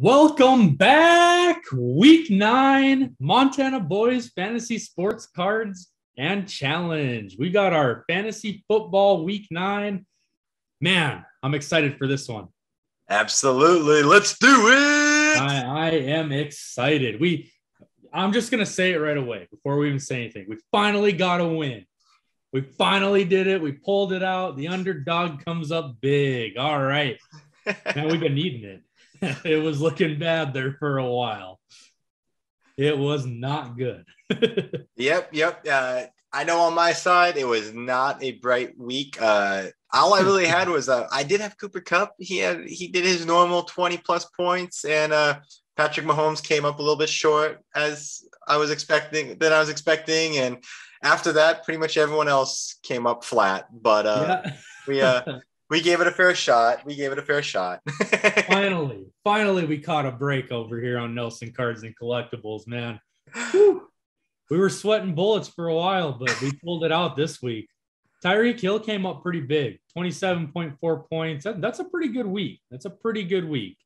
Welcome back. Week 9, Montana Boys Fantasy Sports Cards and Challenge. We got our fantasy football Week 9. Man, I'm excited for this one. Absolutely. Let's do it. I am excited. I'm just going to say it right away before we even say anything. We finally got a win. We finally did it. We pulled it out. The underdog comes up big. All right. Man, we've been needing it. It was looking bad there for a while. It was not good. Yep. I know on my side, it was not a bright week. All I really had was I did have Cooper Kupp. He did his normal 20 plus points, and Patrick Mahomes came up a little bit short as I was expecting. And after that, pretty much everyone else came up flat. But we gave it a fair shot. Finally, we caught a break over here on Nelson Cards and Collectibles, man. Whew. We were sweating bullets for a while, but we pulled it out this week. Tyreek Hill came up pretty big, 27.4 points. That's a pretty good week. Debo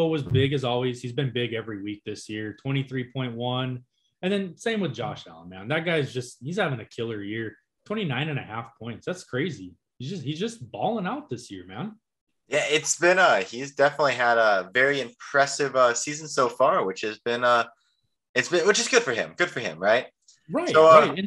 was big as always. He's been big every week this year, 23.1. And then same with Josh Allen, man. That guy's he's having a killer year, 29.5 points. That's crazy. He's just balling out this year, man. Yeah, it's been he's definitely had a very impressive season so far, which is good for him. Good for him, right? Right. So, right.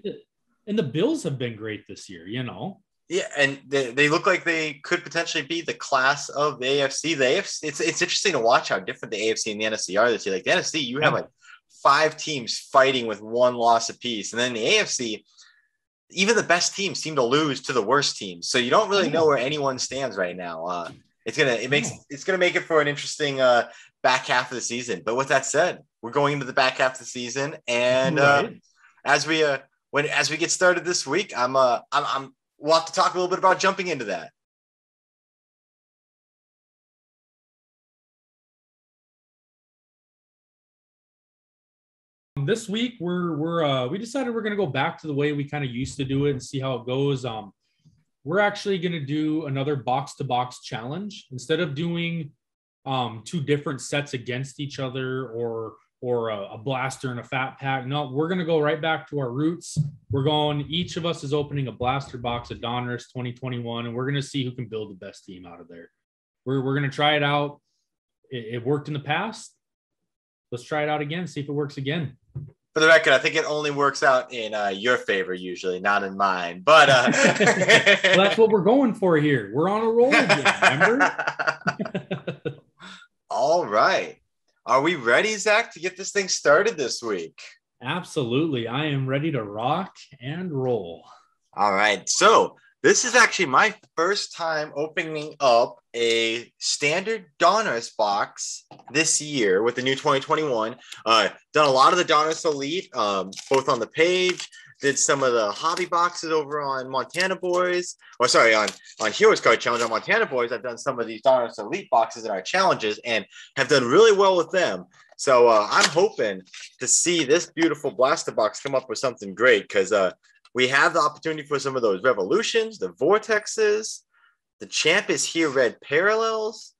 And the Bills have been great this year, you know. Yeah, and they look like they could potentially be the class of the AFC. The AFC, it's interesting to watch how different the AFC and the NFC are this year. Like the NFC, you have like 5 teams fighting with 1 loss apiece, and then the AFC, even the best teams seem to lose to the worst teams. So you don't really know where anyone stands right now. It's gonna make it for an interesting back half of the season. But with that said, we're going into the back half of the season, and right. as we get started this week, we'll have to talk a little bit about jumping into that. This week we decided we're gonna go back to the way we kind of used to do it and see how it goes. We're actually gonna do another box-to-box challenge instead of doing 2 different sets against each other or a blaster and a fat pack. No, we're gonna go right back to our roots. Each of us is opening a blaster box of Donruss 2021, and we're gonna see who can build the best team out of there. We're gonna try it out. It worked in the past. Let's try it out again, see if it works again. For the record, I think it only works out in your favor usually, not in mine. But well, that's what we're going for here. We're on a roll again, remember? All right. Are we ready, Zach, to get this thing started this week? Absolutely. I am ready to rock and roll. All right. So this is actually my first time opening up a standard Donruss box this year with the new 2021. Done a lot of the Donruss Elite, both on the page. Did some of the hobby boxes over on Montana Boys. On Heroes Card Challenge on Montana Boys. I've done some of these Donruss Elite boxes in our challenges and have done really well with them. So I'm hoping to see this beautiful blaster box come up with something great because we have the opportunity for some of those Revolutions, the Vortexes, the Champ is Here Red Parallels,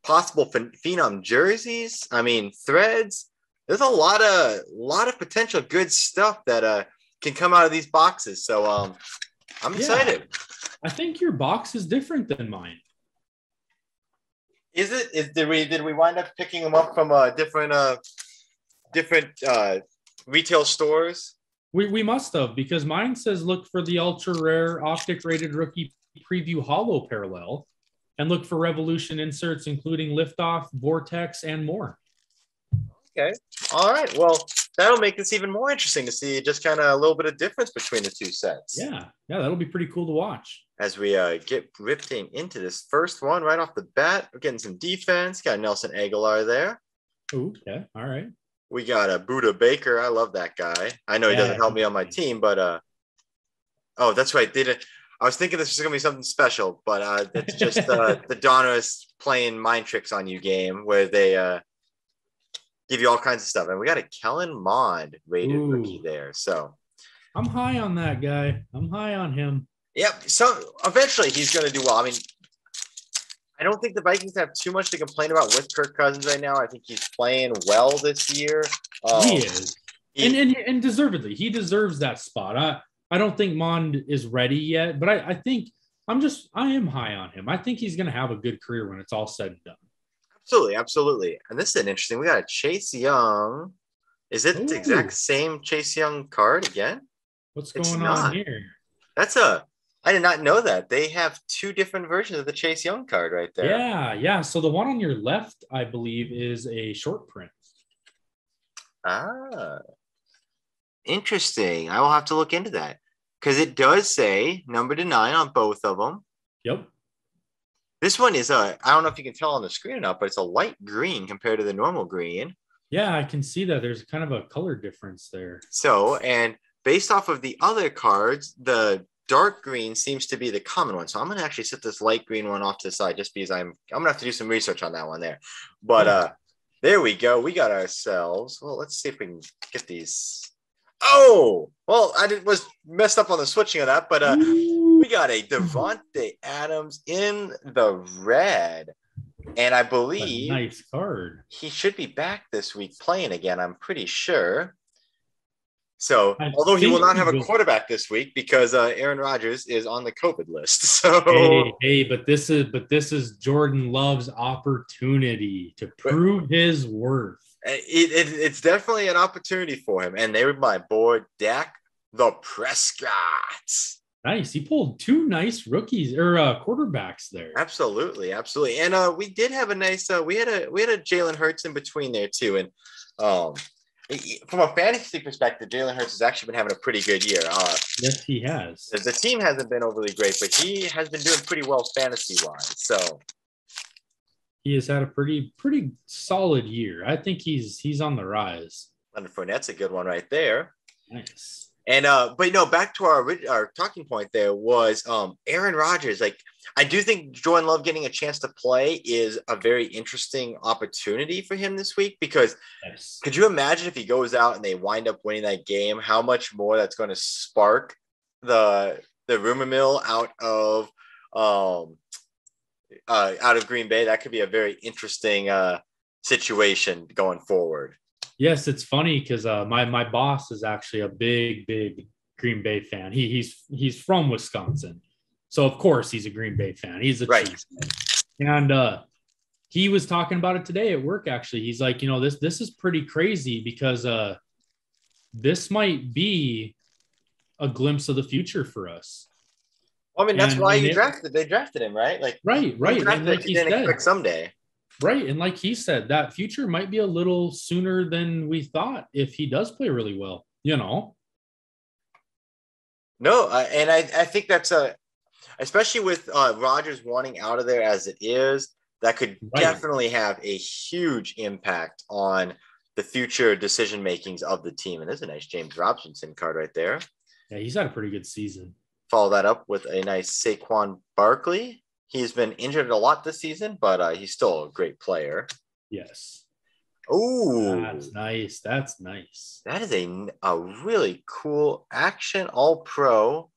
possible Phenom jerseys. I mean, threads. There's a lot of potential good stuff that can come out of these boxes. So I'm excited. I think your box is different than mine. Is it? Did we wind up picking them up from different retail stores? We must have, because mine says look for the ultra rare optic rated rookie preview hollow parallel and look for Revolution inserts, including Liftoff, Vortex, and more. Okay. All right. Well, that'll make this even more interesting to see just kind of a little bit of difference between the 2 sets. Yeah, that'll be pretty cool to watch. As we get ripping into this first one right off the bat, we're getting some defense. Got Nelson Aguilar there. Ooh, yeah. All right. We got a Buda Baker. I love that guy. I know he doesn't help me on my team, but that's right. I was thinking this was going to be something special, but it's just the Donruss playing mind tricks on you game where they give you all kinds of stuff. And we got a Kellen Mond rated rookie there. So I'm high on that guy. I'm high on him. Yep. So eventually he's going to do well. I mean, I don't think the Vikings have too much to complain about with Kirk Cousins right now. I think he's playing well this year. He is. And deservedly. He deserves that spot. I don't think Mond is ready yet, but I think I am high on him. I think he's going to have a good career when it's all said and done. Absolutely, absolutely. And this is an interesting. We got a Chase Young. Is it the exact same Chase Young card again? What's going on here? I did not know that. They have two different versions of the Chase Young card right there. Yeah. So the one on your left, I believe, is a short print. Interesting. I will have to look into that because it does say number to 9 on both of them. Yep. This one is I don't know if you can tell on the screen or not, but it's a light green compared to the normal green. Yeah, I can see that. There's kind of a color difference there. So, and based off of the other cards, the dark green seems to be the common one. So I'm going to actually set this light green one off to the side just because I'm going to have to do some research on that one there. But there we go. We got ourselves. Well, let's see if we can get these. Oh, well, was messed up on the switching of that, but we got a Davante Adams in the red. And I believe nice card. He should be back this week playing again, I'm pretty sure. So, although he will not have a quarterback this week because Aaron Rodgers is on the COVID list. So, but this is Jordan Love's opportunity to prove his worth. It's definitely an opportunity for him. And they were my boy Dak the Prescott. Nice. He pulled two nice rookies or quarterbacks there. Absolutely. And we did have a nice. We had a Jalen Hurts in between there too. And from a fantasy perspective, Jalen Hurts has actually been having a pretty good year. Yes, he has. The team hasn't been overly great, but he has been doing pretty well fantasy wise. So he has had a pretty solid year. I think he's on the rise. Leonard Fournette's a good one right there. Nice. And but back to our talking point there was Aaron Rodgers. Like, I do think Jordan Love getting a chance to play is a very interesting opportunity for him this week because Could you imagine if he goes out and they wind up winning that game, how much more that's going to spark the rumor mill out of Green Bay? That could be a very interesting situation going forward. Yes, it's funny because my boss is actually a big Green Bay fan. He's from Wisconsin, so of course he's a Green Bay fan. He's a Chiefs fan. And he was talking about it today at work. Actually, he's like, this is pretty crazy because this might be a glimpse of the future for us. Well, I mean, that's why they drafted him, right? Like, right. And like he said, someday. Right. And like he said, that future might be a little sooner than we thought if he does play really well, No, and I think that's especially with Rodgers wanting out of there as it is, that could definitely have a huge impact on the future decision makings of the team. And there's a nice James Robinson card right there. Yeah, he's had a pretty good season. Follow that up with a nice Saquon Barkley. He's been injured a lot this season, but he's still a great player. Yes. Oh, that's nice. That's nice. That is a really cool action all-pro.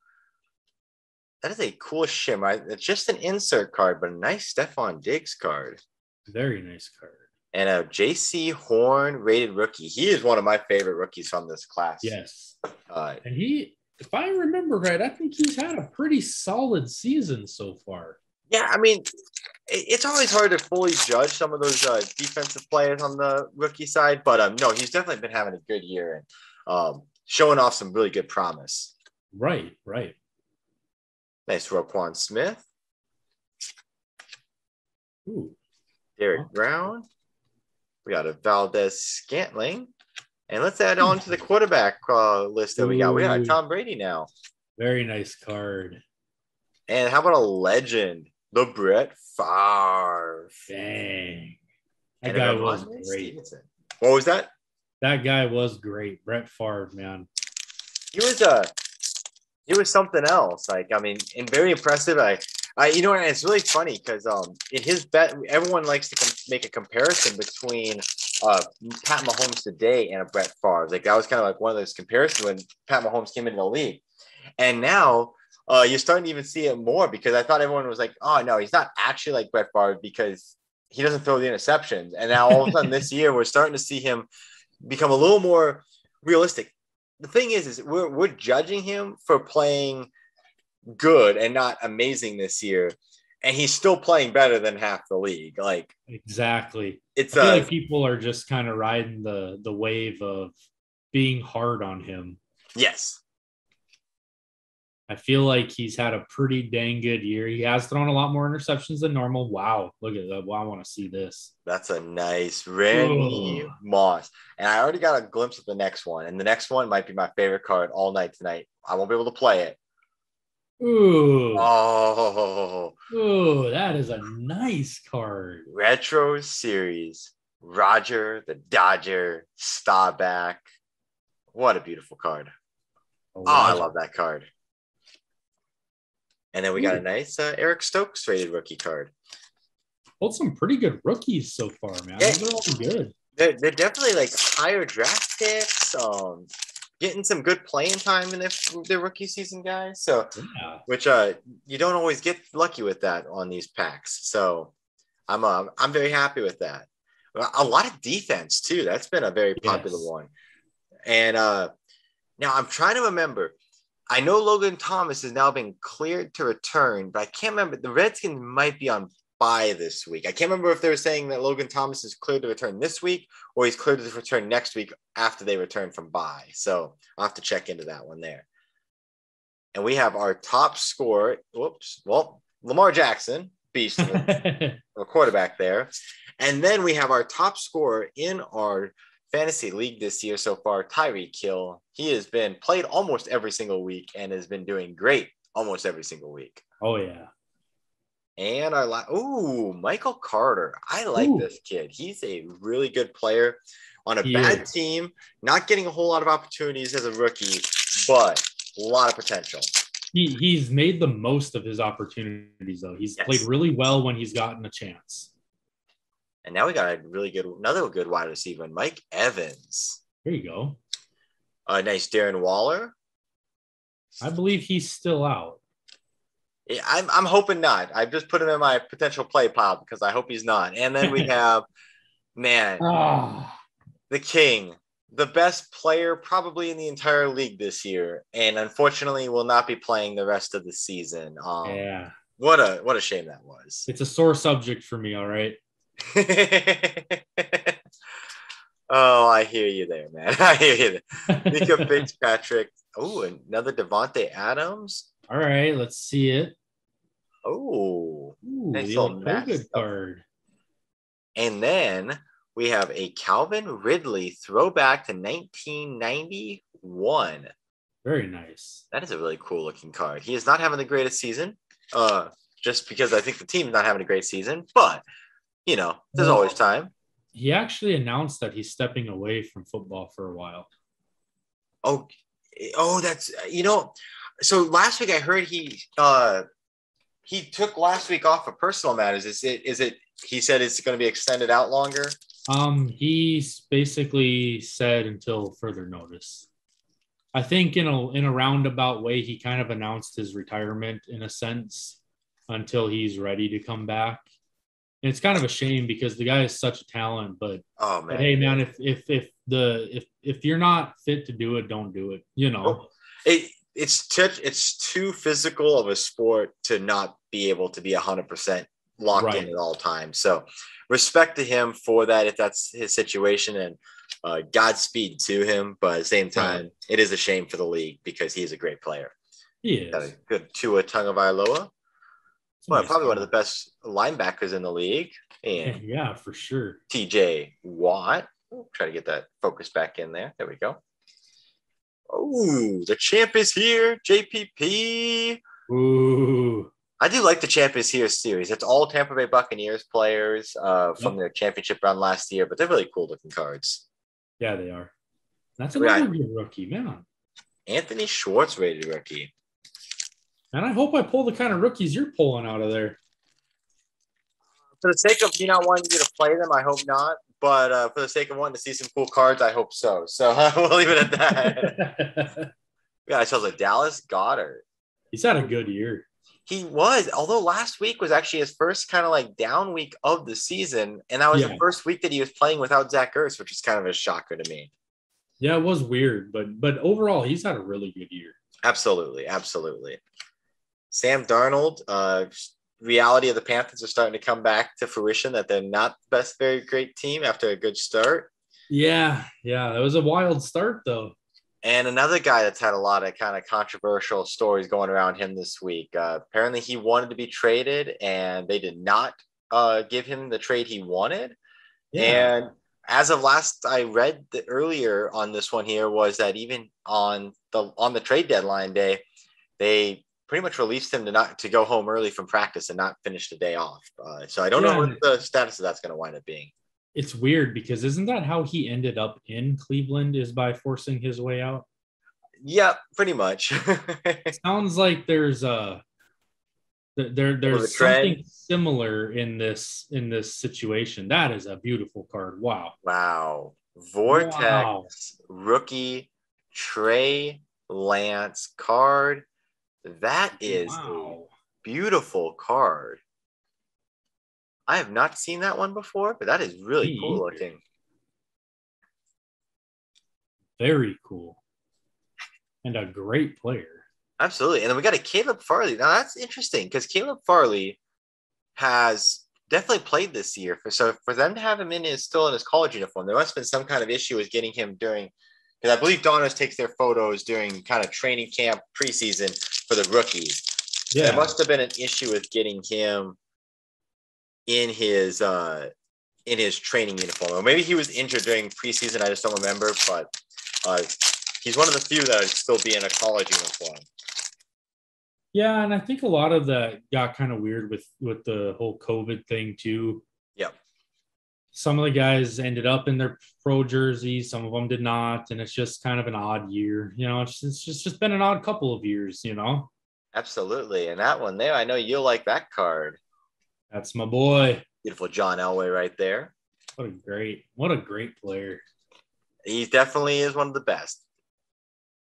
That is a cool shimmer. It's just an insert card, but a nice Stefan Diggs card. Very nice card. And a J.C. Horn rated rookie. He is one of my favorite rookies from this class. Yes. And if I remember right, I think he's had a pretty solid season so far. Yeah, I mean, it's always hard to fully judge some of those defensive players on the rookie side, but no, he's definitely been having a good year and showing off some really good promise. Right. Nice Roquan Smith. Ooh. Derek Brown. We got a Valdez Scantling. And let's add on to the quarterback list that we got. We got Tom Brady now. Very nice card. And how about a legend? The Brett Favre. Dang. That guy was great. Stevenson. What was that? That guy was great. Brett Favre, man. He was something else. Like, I mean, and very impressive. It's really funny because in his bet, everyone likes to make a comparison between Pat Mahomes today and a Brett Favre. Like, that was kind of like one of those comparisons when Pat Mahomes came into the league. And now you're starting to even see it more because I thought everyone was like, oh, no, he's not actually like Brett Favre because he doesn't throw the interceptions. And now all of a sudden this year, we're starting to see him become a little more realistic. The thing is we're judging him for playing good and not amazing this year. And he's still playing better than half the league. Like, exactly. It's I feel like people are just kind of riding the wave of being hard on him. Yes. I feel like he's had a pretty dang good year. He has thrown a lot more interceptions than normal. Wow. Look at that. Wow, I want to see this. That's a nice Randy Moss. And I already got a glimpse of the next one. And the next one might be my favorite card all night tonight. I won't be able to play it. Ooh. Oh. Ooh, that is a nice card. Retro Series. Roger the Dodger Stokes. What a beautiful card. Oh, I love that card. And then we got a nice Eric Stokes rated rookie card. Pulled some pretty good rookies so far, man. Yeah, they're all good. They're definitely like higher draft picks, getting some good playing time in their rookie season, guys. So, yeah. Which you don't always get lucky with that on these packs. So, I'm very happy with that. A lot of defense too. That's been a very popular one. And now I'm trying to remember. I know Logan Thomas has now been cleared to return, but I can't remember. The Redskins might be on bye this week. I can't remember if they were saying that Logan Thomas is cleared to return this week or he's cleared to return next week after they return from bye. So I'll have to check into that one there. And we have our top scorer. Lamar Jackson, beast of a quarterback there. And then we have our top scorer in our fantasy league this year so far, Tyreek Hill. He has been played almost every single week and has been doing great almost every single week. Oh, yeah. And Michael Carter. I like this kid. He's a really good player on a bad team, not getting a whole lot of opportunities as a rookie, but a lot of potential. He's made the most of his opportunities, though. He's played really well when he's gotten a chance. And now we got another good wide receiver, Mike Evans. There you go. Nice Darren Waller. I believe he's still out. Yeah, I'm hoping not. I've just put him in my potential play pile because I hope he's not. And then we have, the king, the best player probably in the entire league this year, and unfortunately will not be playing the rest of the season. What a shame that was. It's a sore subject for me. All right. Oh, I hear you there, man. I hear you there. Mika Fitzpatrick. Oh, another Devontae Adams. All right, let's see it. Oh, nice little good card. And then we have a Calvin Ridley throwback to 1991. Very nice. That is a really cool looking card. He is not having the greatest season, just because I think the team's not having a great season, but there's always time. He actually announced that he's stepping away from football for a while. Oh, that's, so last week I heard he took last week off for personal matters. Is it, he said it's going to be extended out longer? He's basically said until further notice. I think in a roundabout way, he kind of announced his retirement in a sense until he's ready to come back. And it's kind of a shame because the guy is such a talent, but hey, man, if you're not fit to do it, don't do it. It's too physical of a sport to not be able to be 100% locked in at all times. So respect to him for that if that's his situation, and Godspeed to him. But at the same time, it is a shame for the league because he is a great player. He is. Got a good Tua Tagovailoa. Well, probably one of the best linebackers in the league. And yeah, for sure. TJ Watt. Try to get that focus back in there. There we go. Oh, the champ is here. JPP. Ooh. I do like the champ is here series. It's all Tampa Bay Buccaneers players from their championship run last year, but they're really cool looking cards. Yeah, they are. That's another good rookie, man. Anthony Schwartz rated rookie. And I hope I pull the kind of rookies you're pulling out of there. For the sake of me not wanting you to play them, I hope not. But for the sake of wanting to see some cool cards, I hope so. So we'll leave it at that. We got ourselves a Dallas Goedert. He's had a good year. He was, although last week was actually his first kind of like down week of the season. And that was the first week that he was playing without Zach Ertz, which is kind of a shocker to me. Yeah, it was weird, but overall, he's had a really good year. Absolutely. Absolutely. Sam Darnold, reality of the Panthers are starting to come back to fruition that they're not the best, very great team after a good start. Yeah. It was a wild start, though. And another guy that's had a lot of kind of controversial stories going around him this week. Apparently, he wanted to be traded, and they did not give him the trade he wanted. Yeah. And as of last, I read earlier on this one here was that even on the trade deadline day, they pretty much released him to go home early from practice and not finish the day off. So I don't know what the status of that's going to wind up being. It's weird because isn't that how he ended up in Cleveland, is by forcing his way out? Yeah, pretty much. Sounds like there's something similar in this situation. That is a beautiful card. Wow. Vortex rookie Trey Lance card. That is a beautiful card. I have not seen that one before, but that is really cool looking. Very cool. And a great player. Absolutely. And then we got a Caleb Farley. Now that's interesting because Caleb Farley has definitely played this year. So for them to have him still in his college uniform, there must have been some kind of issue with getting him because I believe Donruss takes their photos during kind of training camp preseason for the rookies. Yeah. There must have been an issue with getting him in his training uniform. Or maybe he was injured during preseason. I just don't remember, but he's one of the few that would still be in a college uniform. Yeah, and I think a lot of that got kind of weird with the whole COVID thing too. Yep. Some of the guys ended up in their pro jerseys, some of them did not, and it's just kind of an odd year. It's just been an odd couple of years, Absolutely. And that one there, I know you'll like that card. That's my boy. Beautiful John Elway right there. What a great player. He definitely is one of the best.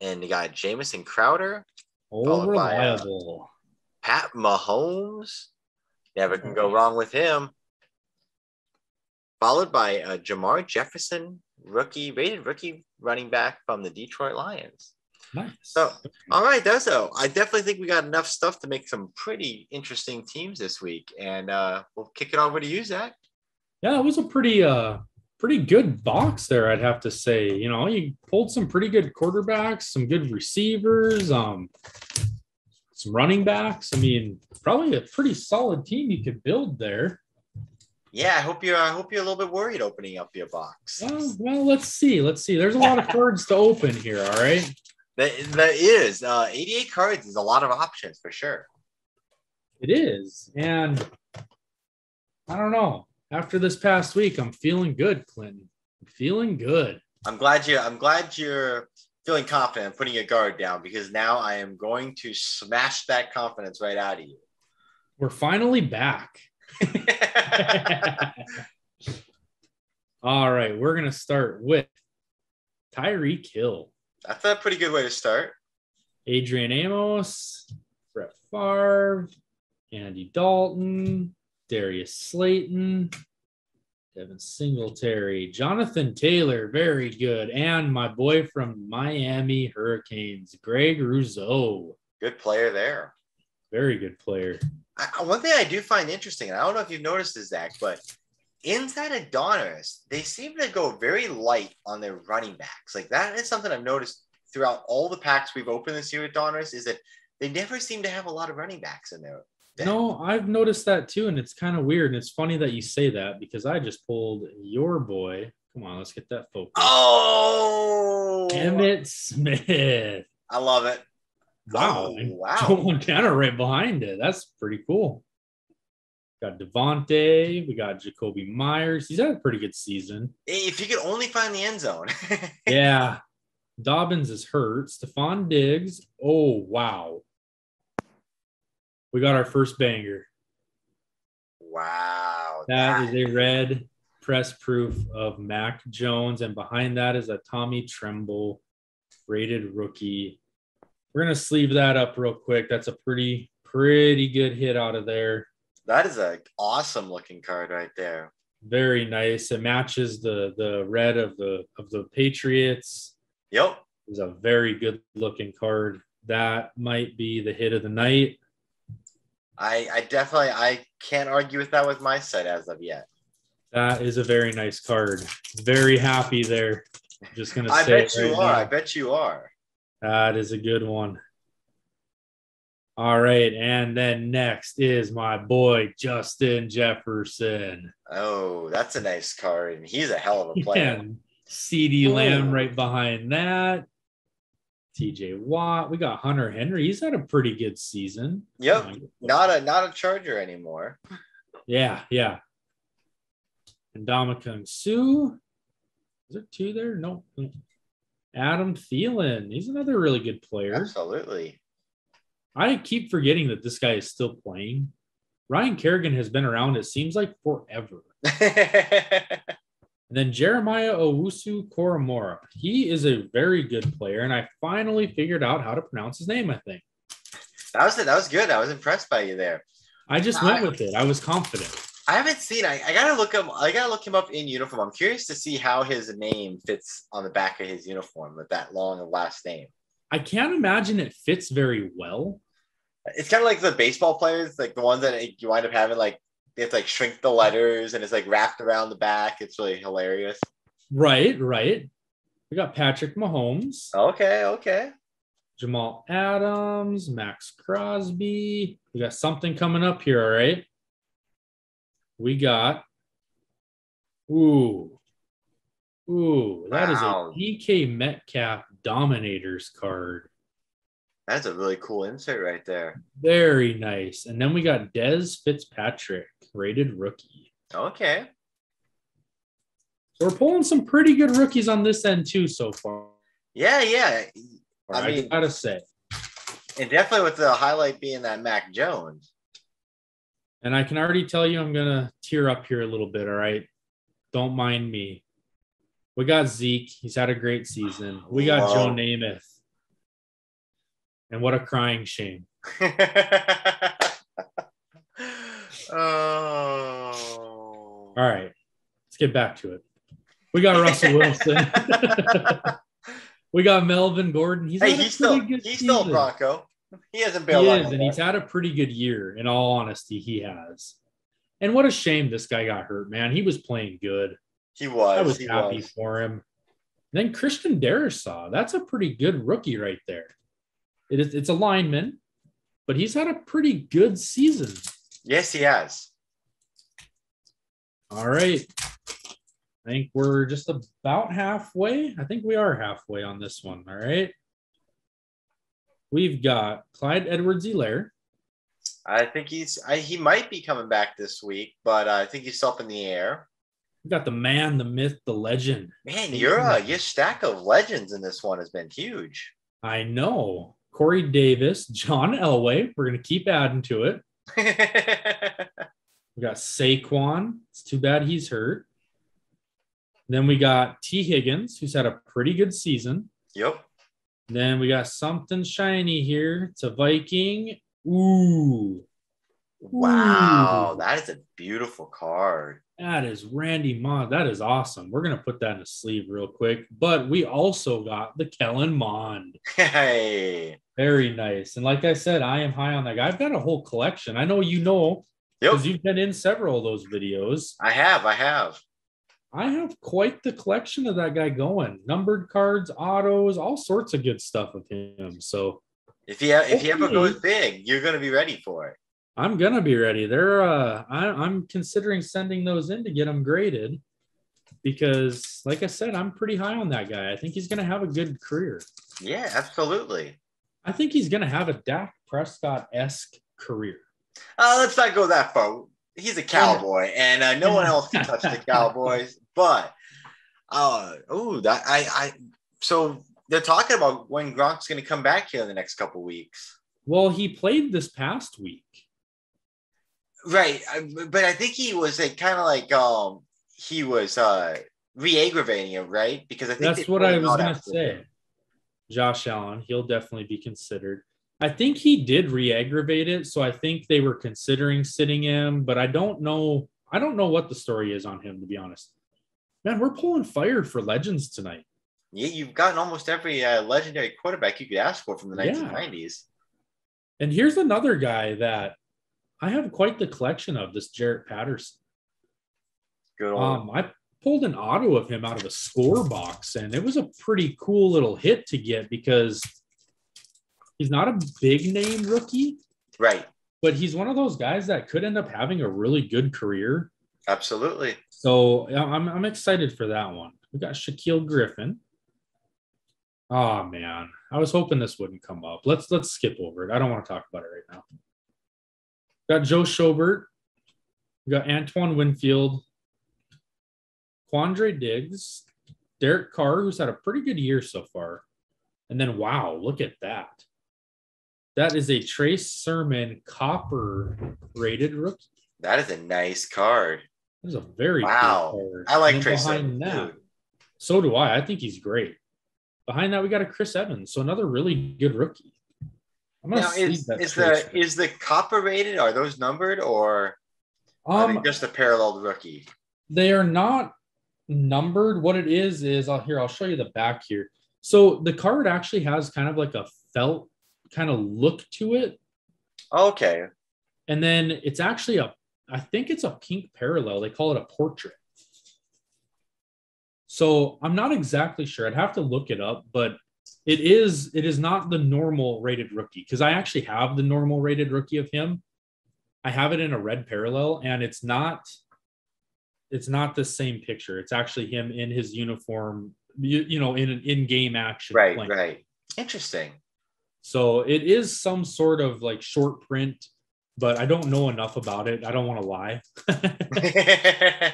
And you got Jamison Crowder. Reliable. Pat Mahomes. Never can go wrong with him. Followed by Jamar Jefferson, rated rookie running back from the Detroit Lions. Nice. So, all right, Dezo. I definitely think we got enough stuff to make some pretty interesting teams this week. And we'll kick it over to you, Zach. Yeah, it was a pretty good box there, I'd have to say. You pulled some pretty good quarterbacks, some good receivers, some running backs. I mean, probably a pretty solid team you could build there. Yeah, I hope you're a little bit worried opening up your box. Well, let's see. There's a lot of cards to open here, all right? That is 88 cards is a lot of options for sure. It is, and I don't know. After this past week, I'm feeling good, Clinton. I'm feeling good. I'm glad you're feeling confident putting your guard down because now I am going to smash that confidence right out of you. We're finally back. All right, we're gonna start with Tyreek Hill. That's a pretty good way to start. Adrian Amos, Brett Favre, Andy Dalton, Darius Slayton, Devin Singletary, Jonathan Taylor, very good, and my boy from Miami Hurricanes, Greg Rousseau. Good player there. Very good player. One thing I do find interesting, and I don't know if you've noticed this, Zach, but inside of Donruss, they seem to go very light on their running backs. Like that is something I've noticed throughout all the packs we've opened this year at Donruss is that they never seem to have a lot of running backs in there. No, I've noticed that too, and it's kind of weird. And it's funny that you say that because I just pulled your boy. Come on, let's get that focus. Oh, Emmitt Smith. I love it. Wow. Wow. Joe Montana right behind it. That's pretty cool. Got Devontae. We got Jacoby Myers. He's had a pretty good season. If you could only find the end zone. Yeah. Dobbins is hurt. Stefan Diggs. Oh, wow. We got our first banger. Wow. That is a red press proof of Mac Jones. And behind that is a Tommy Tremble rated rookie We're going to sleeve that up real quick. That's a pretty good hit out of there. That is an awesome looking card right there. Very nice. It matches the red of the Patriots. Yep. It's a very good looking card. That might be the hit of the night. I can't argue with that with my set as of yet. That is a very nice card. Very happy there. I'm just gonna say I bet you right are. now. I bet you are. That is a good one. All right, and then next is my boy Justin Jefferson. Oh, that's a nice card. He's a hell of a player. And CD Lamb right behind that. TJ Watt. We got Hunter Henry. He's had a pretty good season. Yep. Not a Charger anymore. Yeah. And Ndamukong Suh. Is there two there? No. Adam Thielen. He's another really good player. Absolutely. I keep forgetting that this guy is still playing. Ryan Kerrigan has been around, it seems like, forever. And then Jeremiah Owusu-Koramoah. He is a very good player, and I finally figured out how to pronounce his name, I think. That was good. I was impressed by you there. I just went with it. I was confident. I haven't seen. I gotta look him. I gotta look him up in uniform. I'm curious to see how his name fits on the back of his uniform with that long last name. I can't imagine it fits very well. It's kind of like the baseball players, like the ones that you wind up having, like they have to like shrink the letters and it's like wrapped around the back. It's really hilarious. Right. We got Patrick Mahomes. Okay. Jamal Adams, Max Crosby. We got something coming up here, all right? We got that is a DK Metcalf Dominators card. That's a really cool insert right there. Very nice. And then we got Dez Fitzpatrick, rated rookie. Okay. So we're pulling some pretty good rookies on this end too so far. Yeah. I mean, gotta say. And definitely with the highlight being that Mac Jones. And I can already tell you I'm going to tear up here a little bit, all right? Don't mind me. We got Zeke. He's had a great season. We got Joe Namath. And what a crying shame. Oh. All right. Let's get back to it. We got Russell Wilson. We got Melvin Gordon. He's still a Bronco. He hasn't bailed out. And he's had a pretty good year. In all honesty, he has. And what a shame this guy got hurt, man. He was playing good. He was. I was happy for him. Then Christian Darrisaw. That's a pretty good rookie right there. It's a lineman, but he's had a pretty good season. Yes, he has. All right. I think we're just about halfway. I think we are halfway on this one. All right. We've got Clyde Edwards-Helaire. I think he might be coming back this week, but I think he's still up in the air. We got the man, the myth, the legend. Man, your stack of legends in this one has been huge. I know. Corey Davis, John Elway. We're going to keep adding to it. We got Saquon. It's too bad he's hurt. Then we got T. Higgins, who's had a pretty good season. Yep. Then we got something shiny here. It's a Viking. Ooh. Wow. That is a beautiful card. That is Randy Moss. That is awesome. We're going to put that in a sleeve real quick. But we also got the Kellen Mond. Hey. Very nice. And like I said, I am high on that guy. I've got a whole collection. I know you know because you've been in several of those videos. I have. I have quite the collection of that guy going. Numbered cards, autos, all sorts of good stuff with him. So if he ever goes big, you're going to be ready for it. I'm going to be ready. I'm considering sending those in to get them graded because, like I said, I'm pretty high on that guy. I think he's going to have a good career. Yeah, absolutely. I think he's going to have a Dak Prescott-esque career. Let's not go that far. He's a Cowboy, and no one else can touch the Cowboys. But so they're talking about when Gronk's going to come back here in the next couple weeks. Well, he played this past week, right? But I think he was he was re-aggravating it, right? Because I think that's what I was going to say. Josh Allen. He'll definitely be considered. I think he did re-aggravate it, so I think they were considering sitting him, but I don't know. I don't know what the story is on him, to be honest. Man, we're pulling fire for legends tonight. Yeah, you've gotten almost every legendary quarterback you could ask for from the 1990s. And here's another guy that I have quite the collection of, this Jarrett Patterson. Good old. I pulled an auto of him out of a score box, and it was a pretty cool little hit to get because he's not a big name rookie. Right. But he's one of those guys that could end up having a really good career. Absolutely. So I'm excited for that one. We got Shaquille Griffin. Oh man, I was hoping this wouldn't come up. Let's skip over it. I don't want to talk about it right now. Got Joe Schobert. We got Antoine Winfield, Quandre Diggs, Derek Carr, who's had a pretty good year so far. And then, wow, look at that. That is a Trace Sermon copper rated rookie. That is a nice card. That is a very cool card. I like Trace Sermon. That, so do I. I think he's great. Behind that, we got a Chris Evans, so another really good rookie. I'm gonna is the copper rated? Are those numbered or are they just a paralleled rookie? They are not numbered. What it is I'll show you the back here. So the card actually has kind of like a felt kind of look to it. Okay. And then it's actually I think it's a pink parallel. They call it a portrait. So I'm not exactly sure. I'd have to look it up, but it is not the normal rated rookie because I actually have the normal rated rookie of him. I have it in a red parallel, and it's not the same picture. It's actually him in his uniform, in an in-game action. Right. Interesting. So it is some sort of like short print, but I don't know enough about it. I don't want to lie.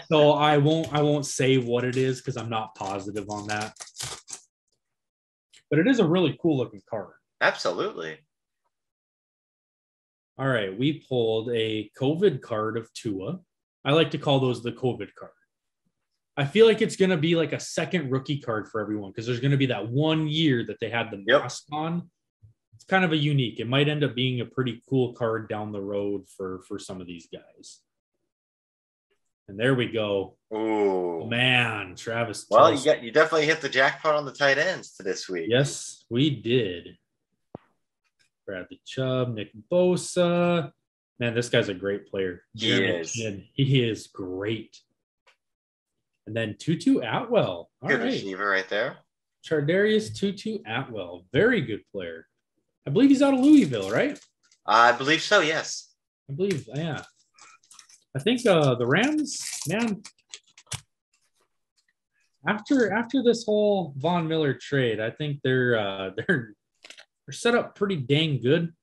So I won't say what it is because I'm not positive on that. But it is a really cool looking card. Absolutely. All right. We pulled a COVID card of Tua. I like to call those the COVID card. I feel like it's going to be like a second rookie card for everyone because there's going to be that 1 year that they had the mask on. It's kind of a unique. It might end up being a pretty cool card down the road for some of these guys. And there we go. Oh man, Travis. Well, you definitely hit the jackpot on the tight ends to this week. Yes, we did. Bradley Chubb, Nick Bosa. Man, this guy's a great player. He is. He is great. And then Tutu Atwell. Good receiver right there. Chardarius Tutu Atwell. Very good player. I believe he's out of Louisville, right? I believe so, yes. I believe, yeah. I think the Rams, man, after this whole Von Miller trade, I think they're set up pretty dang good.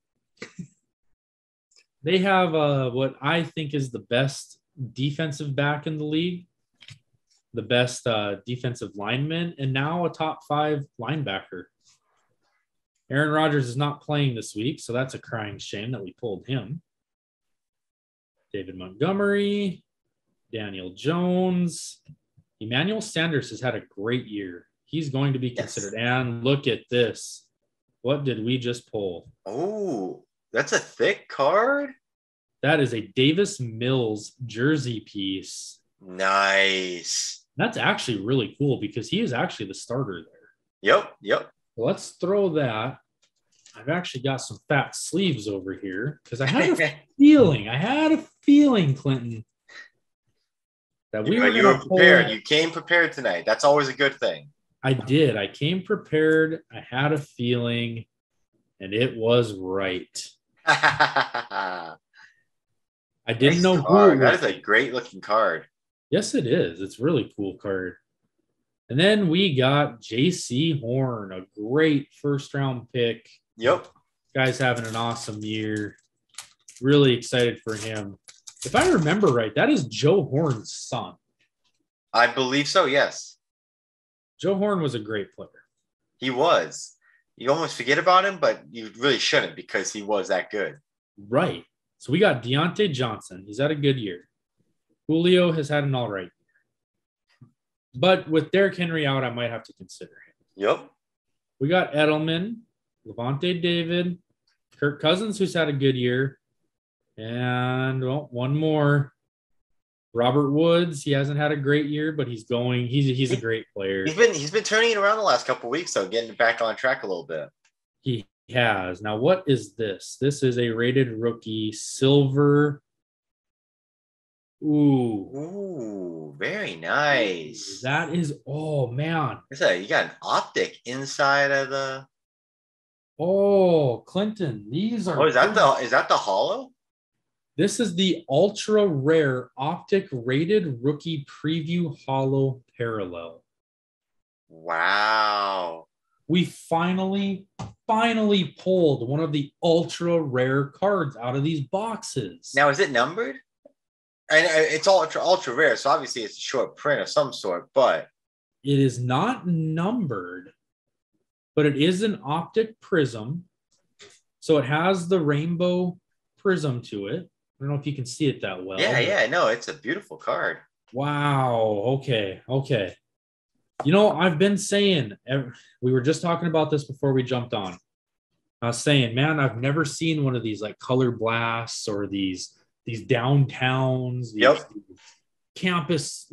They have what I think is the best defensive back in the league, the best defensive lineman, and now a top 5 linebacker. Aaron Rodgers is not playing this week, so that's a crying shame that we pulled him. David Montgomery, Daniel Jones. Emmanuel Sanders has had a great year. He's going to be considered. Yes. And look at this. What did we just pull? Oh, that's a thick card. That is a Davis Mills jersey piece. Nice. That's actually really cool because he is actually the starter there. Yep. Let's throw that. I've actually got some fat sleeves over here because I had a feeling, Clinton, that you were prepared. You came prepared tonight. That's always a good thing. I did. I came prepared. I had a feeling, and it was right. I didn't know who. That is a great looking card. Yes, it is. It's a really cool card. And then we got J.C. Horn, a great first-round pick. Yep. Guy's having an awesome year. Really excited for him. If I remember right, that is Joe Horn's son. I believe so, yes. Joe Horn was a great player. He was. You almost forget about him, but you really shouldn't because he was that good. Right. So we got Deonte Johnson. He's had a good year. Julio has had an all right year. But with Derrick Henry out, I might have to consider him. Yep. We got Edelman, Levante David, Kirk Cousins, who's had a good year. And one more. Robert Woods. He hasn't had a great year, but he's going. He's a great player. He's been turning it around the last couple of weeks, though, getting back on track a little bit. He has. Now, what is this? This is a rated rookie silver. Ooh, very nice. That is, oh man. You got an optic inside of the. Oh, Clinton. These are. Oh, is that the hollow? This is the ultra rare optic rated rookie preview hollow parallel. Wow. We finally pulled one of the ultra rare cards out of these boxes. Now, is it numbered? And it's ultra rare, so obviously it's a short print of some sort, but it is not numbered, but it is an optic prism. So it has the rainbow prism to it. I don't know if you can see it that well. Yeah, no, it's a beautiful card. Wow. Okay. You know, I've been saying, we were just talking about this before we jumped on. I was saying, man, I've never seen one of these like color blasts or these downtowns, these campus,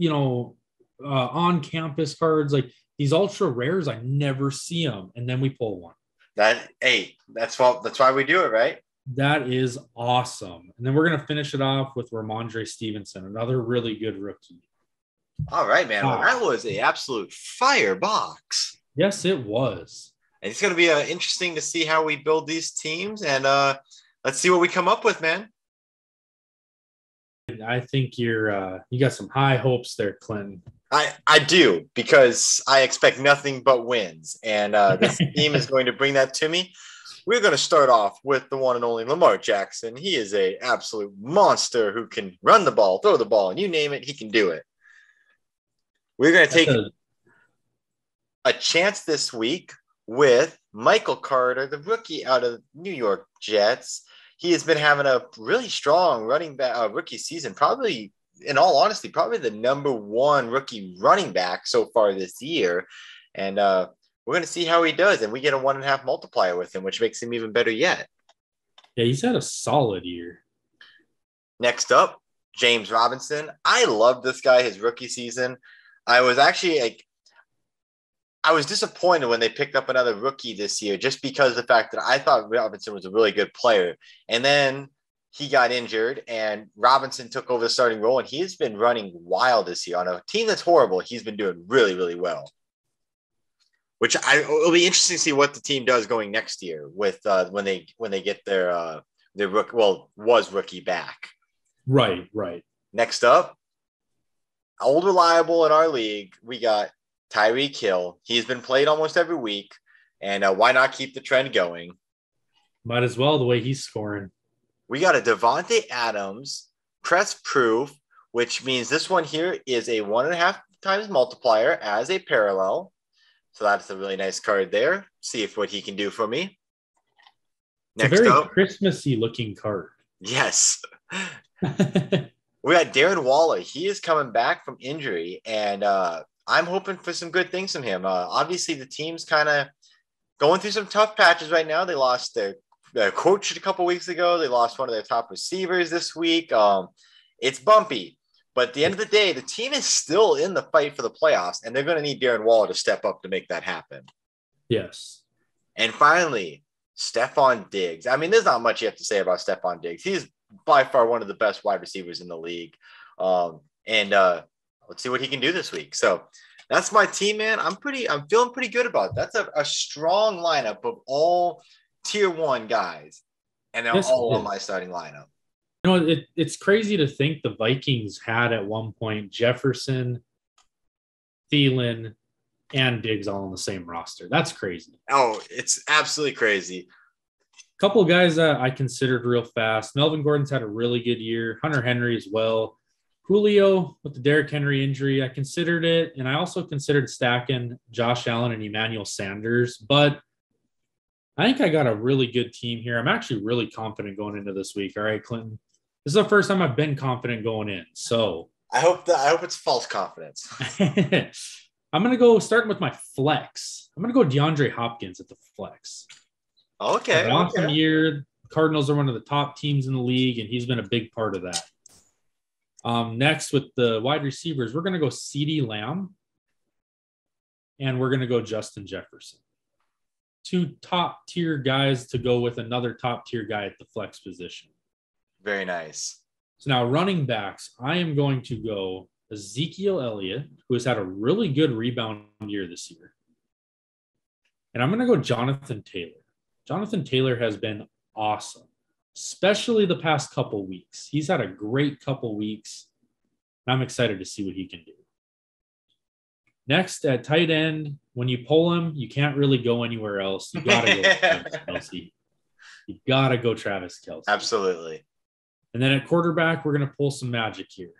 on campus cards, like these ultra rares. I never see them, and then we pull one. That's why we do it, right? That is awesome. And then we're gonna finish it off with Ramondre Stevenson, another really good rookie. All right, man. Well, that was an absolute fire box. Yes, it was. And it's going to be interesting to see how we build these teams, and let's see what we come up with, man. I think you got some high hopes there, Clinton. I do, because I expect nothing but wins, and this team is going to bring that to me. We're going to start off with the one and only Lamar Jackson. He is an absolute monster who can run the ball, throw the ball, and you name it, he can do it. We're going to take a chance this week with Michael Carter, the rookie out of New York Jets. He has been having a really strong rookie season, probably, in all honesty, probably the number one rookie running back so far this year. And we're going to see how he does. And we get a 1.5 multiplier with him, which makes him even better yet. Yeah, he's had a solid year. Next up, James Robinson. I love this guy, his rookie season. I was actually I was disappointed when they picked up another rookie this year, just because of the fact that I thought Robinson was a really good player. And then he got injured and Robinson took over the starting role, and he's been running wild this year. On a team that's horrible, he's been doing really, really well. It'll be interesting to see what the team does going next year with when they get their rookie back. Right. Next up, old reliable in our league, we got Tyreek Hill. He's been played almost every week, and why not keep the trend going? Might as well, the way he's scoring. We got a Devontae Adams press proof, which means this one here is a 1.5 times multiplier as a parallel. So that's a really nice card there. See what he can do for me. It's a very Christmassy looking card. Yes. We got Darren Waller. He is coming back from injury, and I'm hoping for some good things from him. Obviously, the team's kind of going through some tough patches right now. They lost their coach a couple weeks ago. They lost one of their top receivers this week. It's bumpy. But at the end of the day, the team is still in the fight for the playoffs, and they're going to need Darren Waller to step up to make that happen. Yes. And finally, Stefan Diggs. I mean, there's not much you have to say about Stefan Diggs. He's by far one of the best wide receivers in the league. Let's see what he can do this week. So that's my team, man. I'm feeling pretty good about it. That's a strong lineup of all tier 1 guys, and they're all on my starting lineup. You know, it's crazy to think the Vikings had at one point Jefferson, Thielen, and Diggs all on the same roster. That's crazy. Oh, it's absolutely crazy. A couple of guys that I considered real fast. Melvin Gordon's had a really good year. Hunter Henry as well. Julio with the Derrick Henry injury, I considered it. And I also considered stacking Josh Allen and Emmanuel Sanders. But I think I got a really good team here. I'm actually really confident going into this week. All right, Clinton. This is the first time I've been confident going in. So I hope it's false confidence. I I'm going to go starting with my flex. I'm going to go DeAndre Hopkins at the flex. Okay. An awesome year. Cardinals are one of the top teams in the league, and he's been a big part of that. Next, with the wide receivers, we're going to go CeeDee Lamb, and we're going to go Justin Jefferson. 2 top-tier guys to go with another top-tier guy at the flex position. Very nice. So now running backs, I am going to go Ezekiel Elliott, who has had a really good rebound year this year. And I'm going to go Jonathan Taylor. Jonathan Taylor has been awesome, especially the past couple weeks. He's had a great couple weeks. I'm excited to see what he can do. Next, at tight end, when you pull him, you can't really go anywhere else. You got to go Travis Kelsey. You got to go Travis Kelsey. Absolutely. And then at quarterback, we're going to pull some magic here.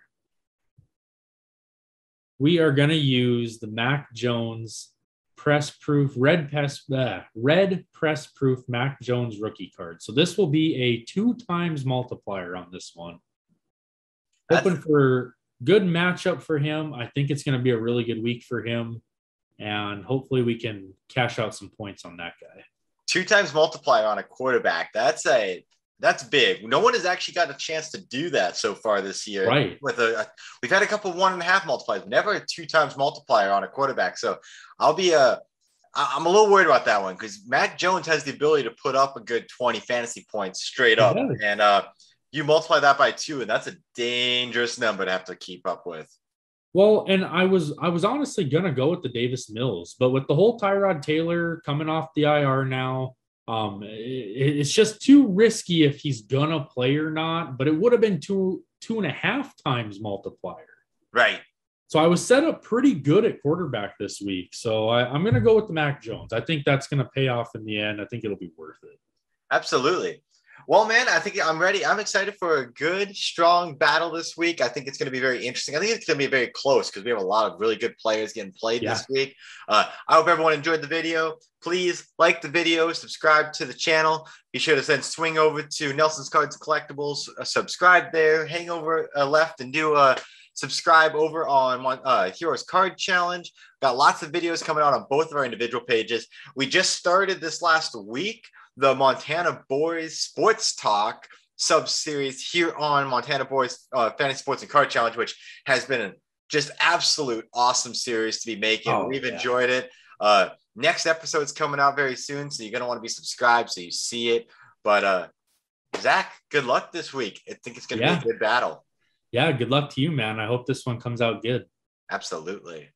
We are going to use the Mac Jones red press proof Mac Jones rookie card. So this will be a 2 times multiplier on this one. Hoping for good matchup for him. I think it's going to be a really good week for him. And hopefully we can cash out some points on that guy. 2 times multiplier on a quarterback. That's big. No one has actually got a chance to do that so far this year. Right. We've had a couple 1.5 multipliers, never a 2 times multiplier on a quarterback. So I'm a little worried about that one because Mac Jones has the ability to put up a good 20 fantasy points straight up. And you multiply that by 2, and that's a dangerous number to have to keep up with. Well, and I was honestly going to go with the Davis Mills, but with the whole Tyrod Taylor coming off the IR now, it's just too risky if he's going to play or not, but it would have been 2.5 times multiplier. Right. So I was set up pretty good at quarterback this week. So I'm going to go with the Mac Jones. I think that's going to pay off in the end. I think it'll be worth it. Absolutely. Well, man, I think I'm ready. I'm excited for a good, strong battle this week. I think it's going to be very interesting. I think it's going to be very close because we have a lot of really good players getting played this week. I hope everyone enjoyed the video. Please like the video, subscribe to the channel. Be sure to then swing over to Nelson's Cards Collectibles, subscribe there, hang over left and do subscribe over on Heroes Card Challenge. Got lots of videos coming out on both of our individual pages. We just started this last week the Montana Boys Sports Talk sub-series here on Montana Boys Fantasy Sports and Card Challenge, which has been a just absolute awesome series to be making. We've enjoyed it. Next episode's coming out very soon, so you're going to want to be subscribed so you see it. But Zach, good luck this week. I think it's going to be a good battle. Yeah, good luck to you, man. I hope this one comes out good. Absolutely.